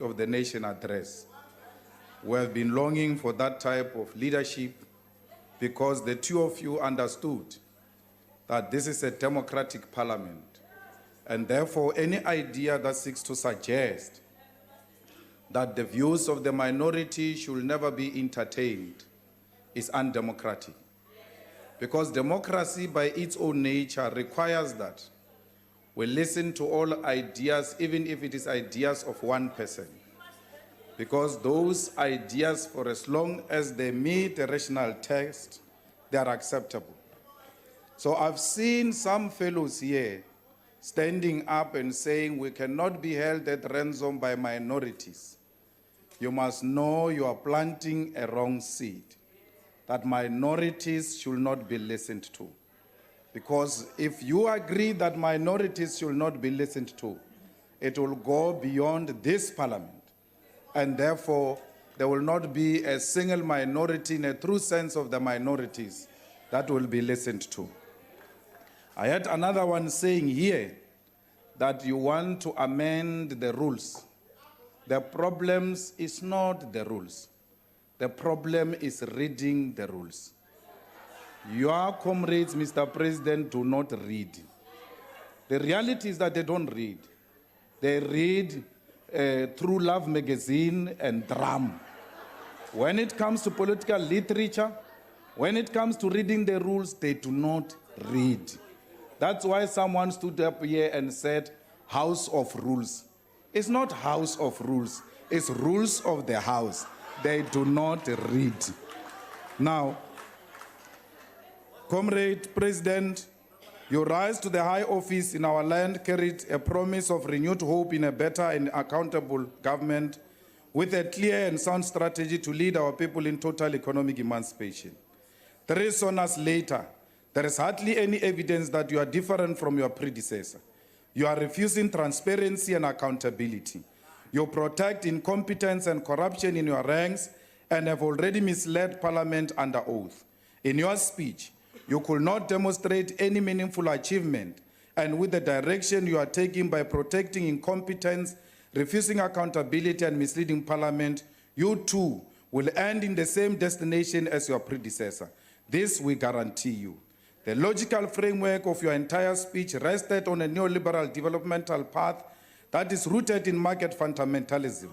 of the nation address. We have been longing for that type of leadership because the two of you understood that this is a democratic parliament, and therefore any idea that seeks to suggest that the views of the minority should never be entertained is undemocratic. Because democracy by its own nature requires that we listen to all ideas, even if it is ideas of one person. Because those ideas, for as long as they meet the rational test, they are acceptable. So I've seen some fellows here standing up and saying we cannot be held at ransom by minorities. You must know you are planting a wrong seed, that minorities should not be listened to. Because if you agree that minorities should not be listened to, it will go beyond this parliament. And therefore, there will not be a single minority in a true sense of the minorities that will be listened to. I had another one saying here that you want to amend the rules. The problem is not the rules. The problem is reading the rules. Your comrades, Mr. President, do not read. The reality is that they don't read. They read True Love magazine and Drum. When it comes to political literature, when it comes to reading the rules, they do not read. That's why someone stood up here and said, House of Rules. It's not House of Rules. It's rules of the house. They do not read. Now, Comrade President, your rise to the high office in our land carried a promise of renewed hope in a better and accountable government with a clear and sound strategy to lead our people in total economic emancipation. 3 SONAs later, there is hardly any evidence that you are different from your predecessor. You are refusing transparency and accountability. You protect incompetence and corruption in your ranks and have already misled Parliament under oath. In your speech, you could not demonstrate any meaningful achievement, and with the direction you are taking by protecting incompetence, refusing accountability, and misleading Parliament, you too will end in the same destination as your predecessor. This we guarantee you. The logical framework of your entire speech rested on a neoliberal developmental path that is rooted in market fundamentalism.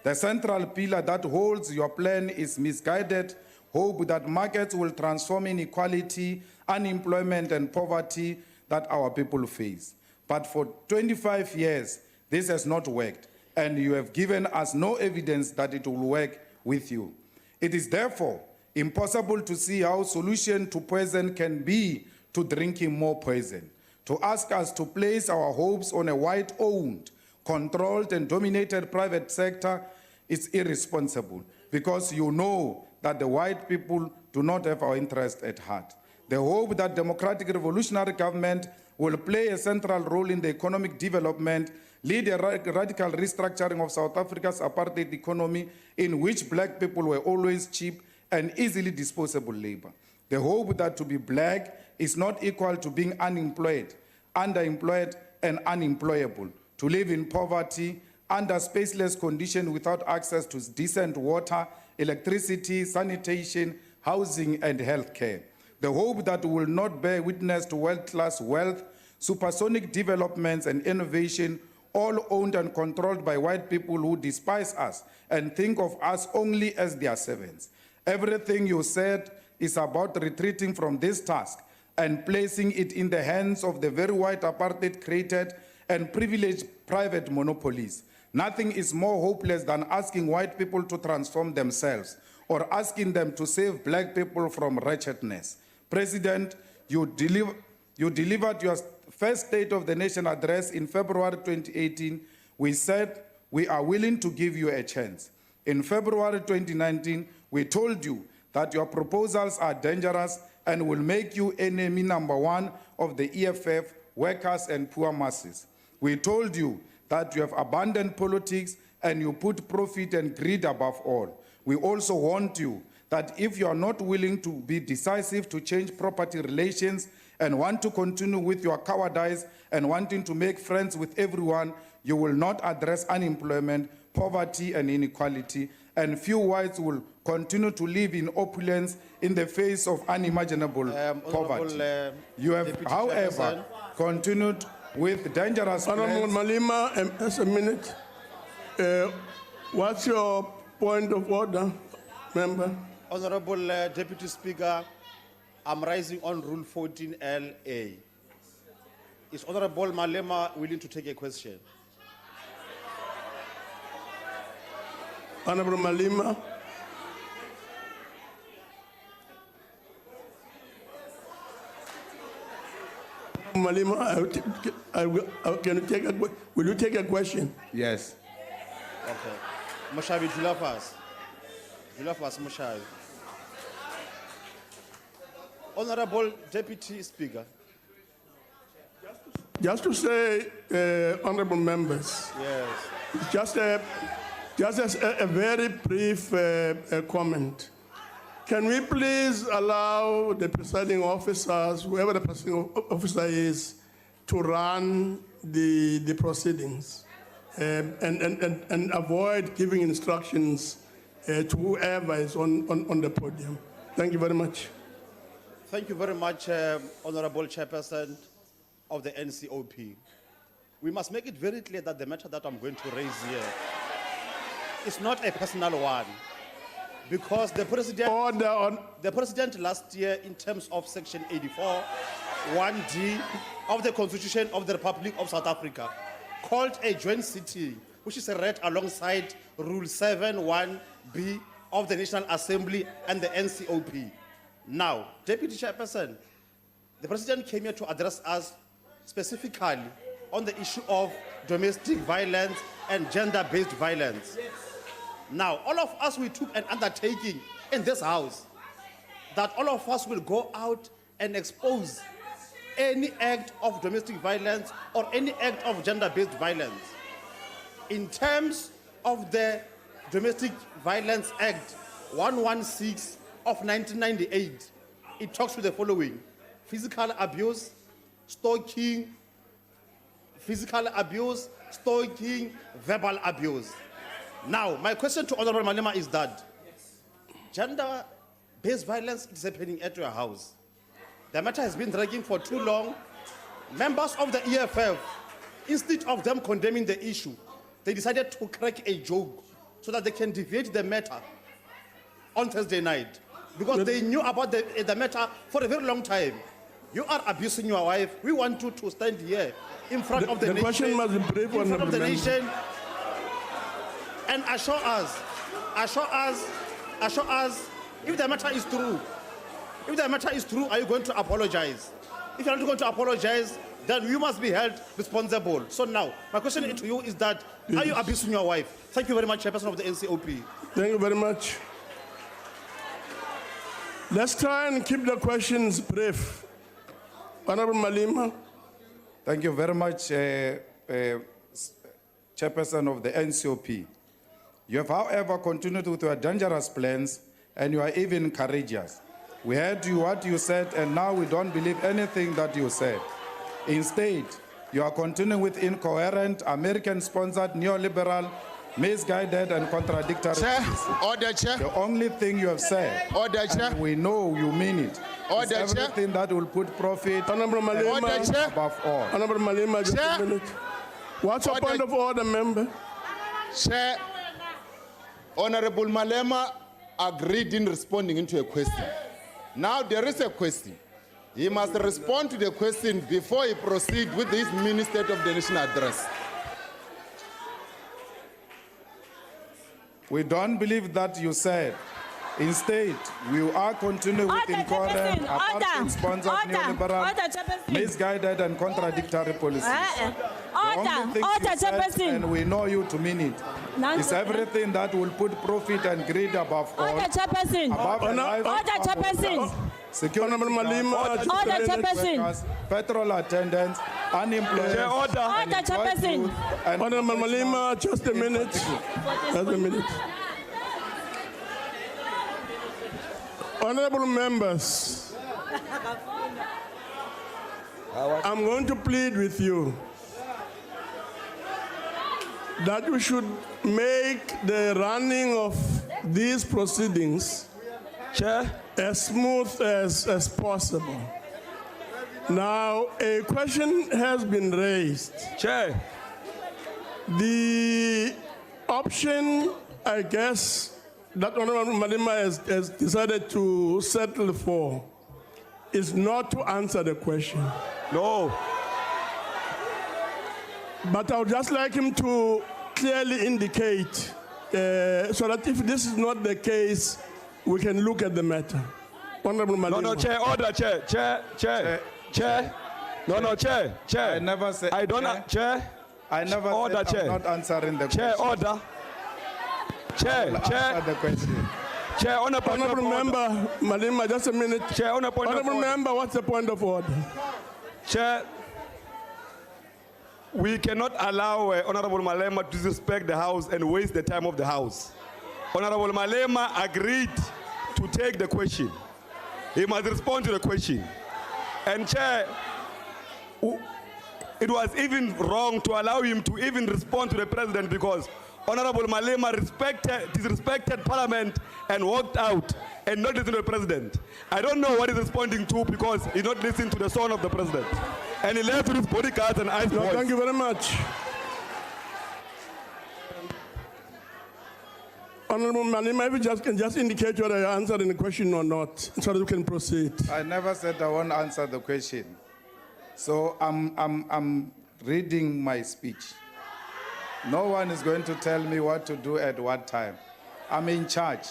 The central pillar that holds your plan is misguided hope that markets will transform inequality, unemployment, and poverty that our people face. But for 25 years, this has not worked, and you have given us no evidence that it will work with you. It is therefore impossible to see how solution to poison can be to drinking more poison. To ask us to place our hopes on a white-owned, controlled, and dominated private sector is irresponsible, because you know that the white people do not have our interest at heart. The hope that democratic revolutionary government will play a central role in the economic development, lead a radical restructuring of South Africa's apartheid economy, in which black people were always cheap and easily disposable labor. The hope that to be black is not equal to being unemployed, underemployed, and unemployable, to live in poverty, under spaceless conditions without access to decent water, electricity, sanitation, housing, and health care. The hope that we will not bear witness to world-class wealth, supersonic developments, and innovation, all owned and controlled by white people who despise us and think of us only as their servants. Everything you said is about retreating from this task and placing it in the hands of the very white apartheid created and privileged private monopolies. Nothing is more hopeless than asking white people to transform themselves or asking them to save black people from wretchedness. President, you delivered your first State of the Nation address in February 2018. We said we are willing to give you a chance. In February 2019, we told you that your proposals are dangerous and will make you enemy number one of the EFF, workers, and poor masses. We told you that you have abandoned politics and you put profit and greed above all. We also warned you that if you are not willing to be decisive to change property relations and want to continue with your cowardice and wanting to make friends with everyone, you will not address unemployment, poverty and inequality, and few whites will continue to live in opulence in the face of unimaginable poverty. You have, Deputy however, continued with dangerous Honorable plans. Malema, just a minute. What's your point of order, member? Honorable Deputy Speaker, I'm rising on Rule 14LA. Is Honorable Malema willing to take a question? Honorable Malema. Malema, will you take a question? Yes. Okay. Moshavi, Julius. Julius Moshavi. Honorable Deputy Speaker. Just to say, honorable members, Yes. just a very brief comment. Can we please allow the presiding officers, whoever the presiding officer is, to run the proceedings and avoid giving instructions to whoever is on the podium? Thank you very much. Thank you very much, Honorable Chairperson of the NCOP. We must make it very clear that the matter that I'm going to raise here is not a personal one, because the president last year, in terms of Section 84, 1D of the Constitution of the Republic of South Africa, called a joint sitting, which is read alongside Rule 7(1)B of the National Assembly and the NCOP. Now, Deputy Chairperson, the President came here to address us specifically on the issue of domestic violence and gender-based violence. Now, all of us, we took an undertaking in this house that all of us will go out and expose any act of domestic violence or any act of gender-based violence. In terms of the Domestic Violence Act 116 of 1998, it talks to the following: physical abuse, stalking, verbal abuse. Now, my question to Honorable Malema is that gender-based violence is happening at your house. The matter has been dragging for too long. Members of the EFF, instead of them condemning the issue, they decided to crack a joke so that they can deviate the matter on Thursday night, because they knew about the matter for a very long time. You are abusing your wife. We want you to stand here in front of the nation, question must be brief, in front of the Honorable nation, and assure us, if the matter is true. If the matter is true, are you going to apologize? If you're not going to apologize, then you must be held responsible. So now, my question to you is that, are you abusing your wife? Thank you very much, Chairperson of the NCOP. Thank you very much. Let's try and keep the questions brief. Honorable Malema. Thank you very much, Chairperson of the NCOP. You have, however, continued with your dangerous plans, and you are even courageous. We heard what you said, and now we don't believe anything that you said. Instead, you are continuing with incoherent, American-sponsored, neoliberal, misguided, and contradictory policies. Order, Chair. The only thing you have said, Order, Chair. and we know you mean it, Order, is Chair. everything that will put profit Honorable Malema. Order, Chair. above all. Honorable Malema, just Chair. a minute. What's your Order. point of order, member? Chair, Honorable Malema agreed in responding into a question. Now there is a question. He must respond to the question before he proceeds with his mini State of the Nation address. We don't believe that you said. Instead, we are continuing with incoherent, apartheid-sponsored, neoliberal, misguided, and contradictory policies. The only thing you said, and we know you to mean it, is everything that will put profit and greed above all. Above the life of security Honorable Malema, workers, petrol attendants, unemployed, Honorable Malema, just a minute. Just a minute. Honorable members, I'm going to plead with you that we should make the running of these proceedings Chair, as smooth as possible. Now, a question has been raised. Chair, The option, I guess, that Honorable Malema has decided to settle for is not to answer the question. no. But I would just like him to clearly indicate so that if this is not the case, we can look at the matter. Honorable Malema. No, Chair, order, Chair. No, Chair. I never said. I don't, Chair. I never Order, said Chair. I'm not answering the Chair, question. order. Chair. Answer the question. Chair, on a point of Honorable order. Member, Malema, just a minute. Chair, on a point of Honorable order. Member, what's the point of order? Chair, we cannot allow Honorable Malema to disrespect the House and waste the time of the House. Honorable Malema agreed to take the question. He must respond to the question. And Chair, it was even wrong to allow him to even respond to the President because Honorable Malema disrespected Parliament and walked out and not listened to the President. I don't know what he's responding to because he not listening to the son of the President. And he left with his bodyguards and ice No, boys. thank you very much. Honorable Malema, if you can just indicate whether you're answering the question or not, so that we can proceed. I never said I won't answer the question. So I'm reading my speech. No one is going to tell me what to do at what time. I'm in charge.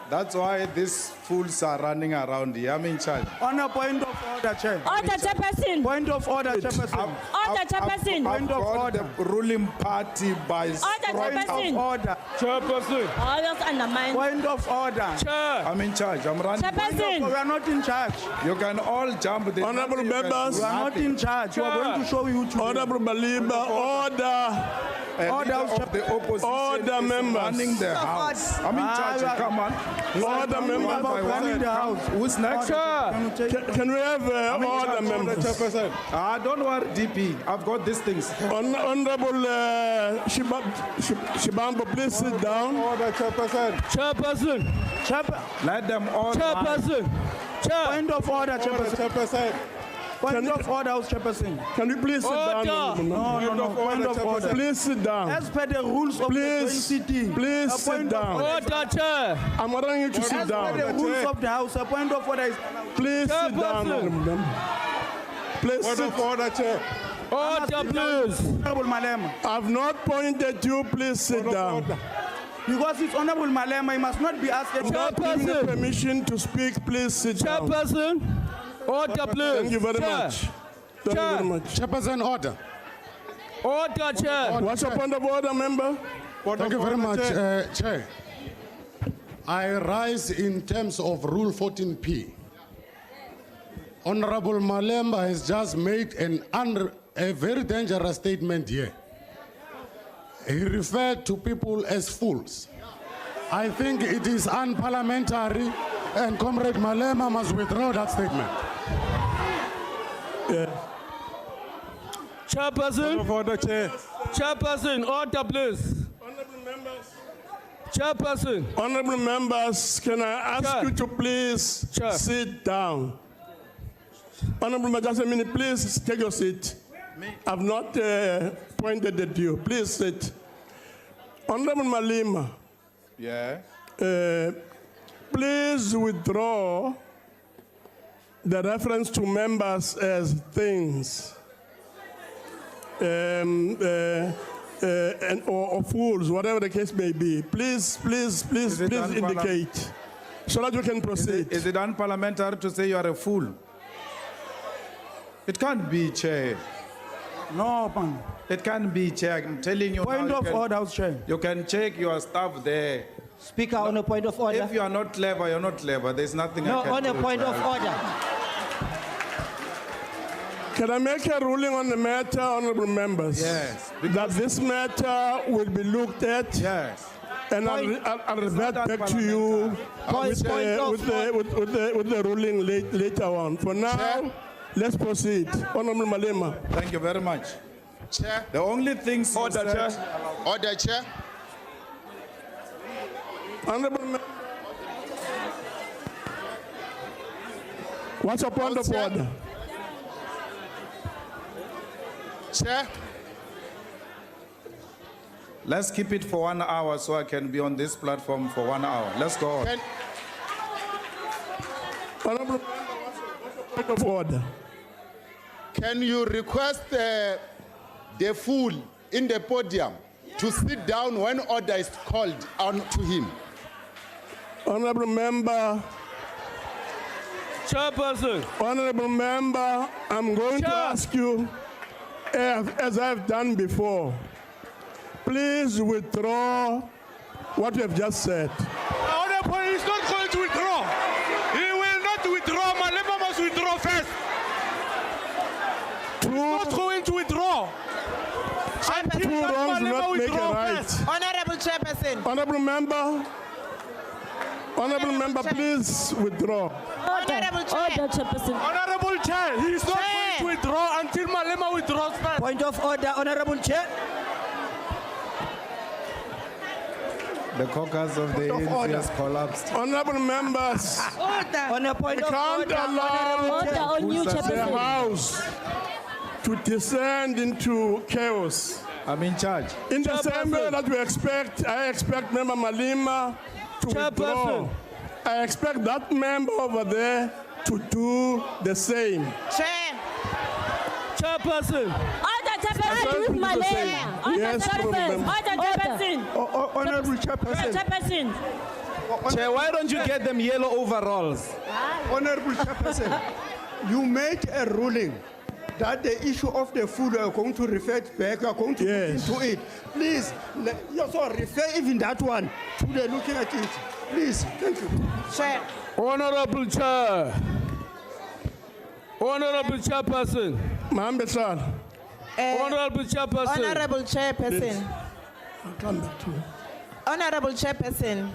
That's why these fools are running around here. I'm in charge. On a point of order, Chair. Order, Chairperson. Point of order, Chairperson. Order, Chairperson. I've got the ruling party by straight Chairperson. up. Order. Chairperson. All those undermine. Point of order. Chair. I'm in charge. I'm running. We Chairperson. are not in charge. You can all jump. There's Honorable nothing you can members. do. We are not in charge. We are going to show you to Honorable Malema, order. A Order leader of of the opposition Order, is members. running the house. I'm in charge. Come on. Order, One members. by one. running the house. Who's next? Can we have order, members? Don't worry, DP. I've got these things. Honorable Shibambo, please sit down. Order, Chairperson. Chairperson. Let them all. Chairperson. Chair. Point of order, Chairperson. Point of order, House Chairperson. Can you please sit down? Honorable member? No. Point of order. Please sit down. As per the rules of the NCT. Please a sit point of down. Order, Chair. I'm ordering you to sit As per the down. rules of the House, a point of order is Please sit down, Chairperson. honorable member. Please sit. Order, please. Honorable Malema. I've not pointed you. Please sit down. Because it's Honorable Malema, he must not be asked a Chairperson. Permission to speak. Please sit down. Chairperson. Order, please. Thank you very Chair. much. Thank you very much. Chairperson, order. Order, Chair. What's your point of order, member? Thank you very much, Chair. I rise in terms of Rule 14P. Honorable Malema has just made a very dangerous statement here. He referred to people as fools. I think it is unparliamentary, and Comrade Malema must withdraw that statement. Chairperson. order, Chair. Chairperson. Order, please. Honorable members. Chairperson. Honorable members, can I ask Chair. you to please Chair. sit down? Honorable member, just a minute, please take your seat. I've not pointed at you. Please sit. Honorable Malema, Yeah. please withdraw the reference to members as things or fools, whatever the case may be. Please Is it indicate so that we can proceed. Is it unparliamentary to say you are a fool? It can't be, Chair. No, man. It can't be, Chair. I'm telling you. Point now, of order, House Chair. You can check your stuff there. Speaker, on a point of order. If you are not clever, you're not clever. There's nothing No, I can on do. a point of Chair. order. Can I make a ruling on the matter, honorable members? Yes. That this matter will be looked at, Yes. and I'll revert back to you with the ruling later on. For now, let's proceed. Honorable Malema. Thank you very much. Chair. The only things you Order, said- Chair. Order, Chair. Honorable member. What's your point of Chair. order? Chair. Let's keep it for 1 hour so I can be on this platform for 1 hour. Let's go on. Can, Honorable member, what's your point of order? can you request the fool in the podium to sit down when order is called on to him? Honorable member, Chairperson. honorable member, I'm going to Chair. ask you, as I've done before, please withdraw what you have just said. Honorable, he's not going to withdraw. He will not withdraw. Malema must withdraw first. Not going to withdraw. Until Two that wrongs do Malema not make a withdraw right. first. Honorable Chairperson. Honorable member, please withdraw. Honorable Chair. Order, Chairperson. Honorable Chair, he is not Chair. going to withdraw until Malema withdraws first. Point of order, Honorable Chair. The caucus of the ANC has collapsed. Honorable members, On a point we of can't order, allow Honorable Chair. Order on you, the Chairperson. House to descend into chaos. I'm in charge. In the same way Chairperson. that I expect Member Malema to withdraw. Chairperson. I expect that member over there to do the same. Chair. Chairperson. Order, Chairperson. With Malema. Order, Yes, Chairperson. Honorable Order, Chairperson. Honorable Chairperson. Chairperson. Chair, why don't you get them yellow overalls? Honorable Chairperson, you made a ruling that the issue of the food you are going to refer back, you are going to Yes. look into it. Please, you also refer even that one to the looking at it. Please, thank you. Chair. Honorable Chair. Honorable Chairperson. Mahambe Sal, Honorable Chairperson. Honorable Chairperson. I'll come back to you. Honorable Chairperson,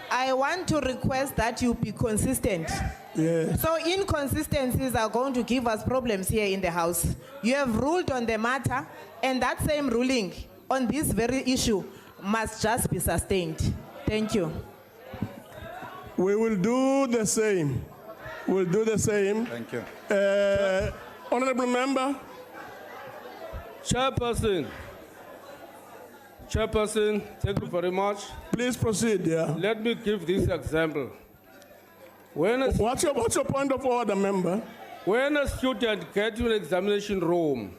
I want to request that you be consistent. Yes. So inconsistencies are going to give us problems here in the House. You have ruled on the matter, and that same ruling on this very issue must just be sustained. Thank you. We will do the same. We'll do the same. Thank you. Honorable member, Chairperson. Chairperson, thank you very much. please proceed. Yeah. Let me give this example. When a What's your point of order, member? When a student gets to an examination room,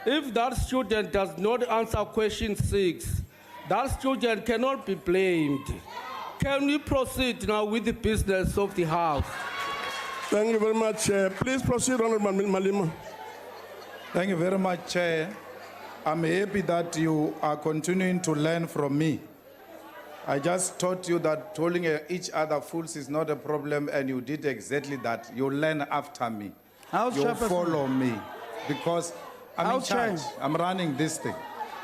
if that student does not answer question 6, that student cannot be blamed. Can we proceed now with the business of the House? Thank you very much. Please proceed, Honorable Malema. Thank you very much, Chair. I'm happy that you are continuing to learn from me. I just taught you that calling each other fools is not a problem, and you did exactly that. You learn after me. House You Chairperson. follow me, because I'm in House charge. Chair. I'm running this thing.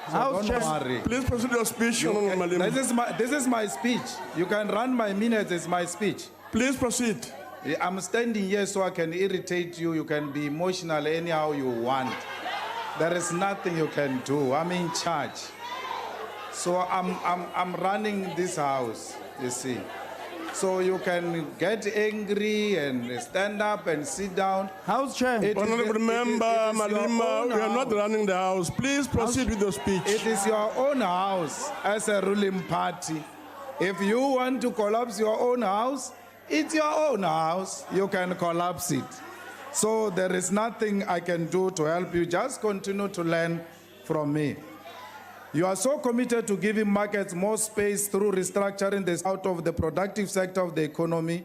So House don't Chair. worry. Please proceed your speech, Honorable Malema. This is my speech. You can run my minutes, it's my speech. Please proceed. I'm standing here so I can irritate you. You can be emotional anyhow you want. There is nothing you can do. I'm in charge. So I'm running this house, you see. So you can get angry and stand up and sit down. House Chair. It is- Honorable it is- member it is your Malema, own we are not house. running the House. Please proceed with your speech. It is your own house as a ruling party. If you want to collapse your own house, it's your own house. You can collapse it. So there is nothing I can do to help you. Just continue to learn from me. You are so committed to giving markets more space through restructuring this out of the productive sector of the economy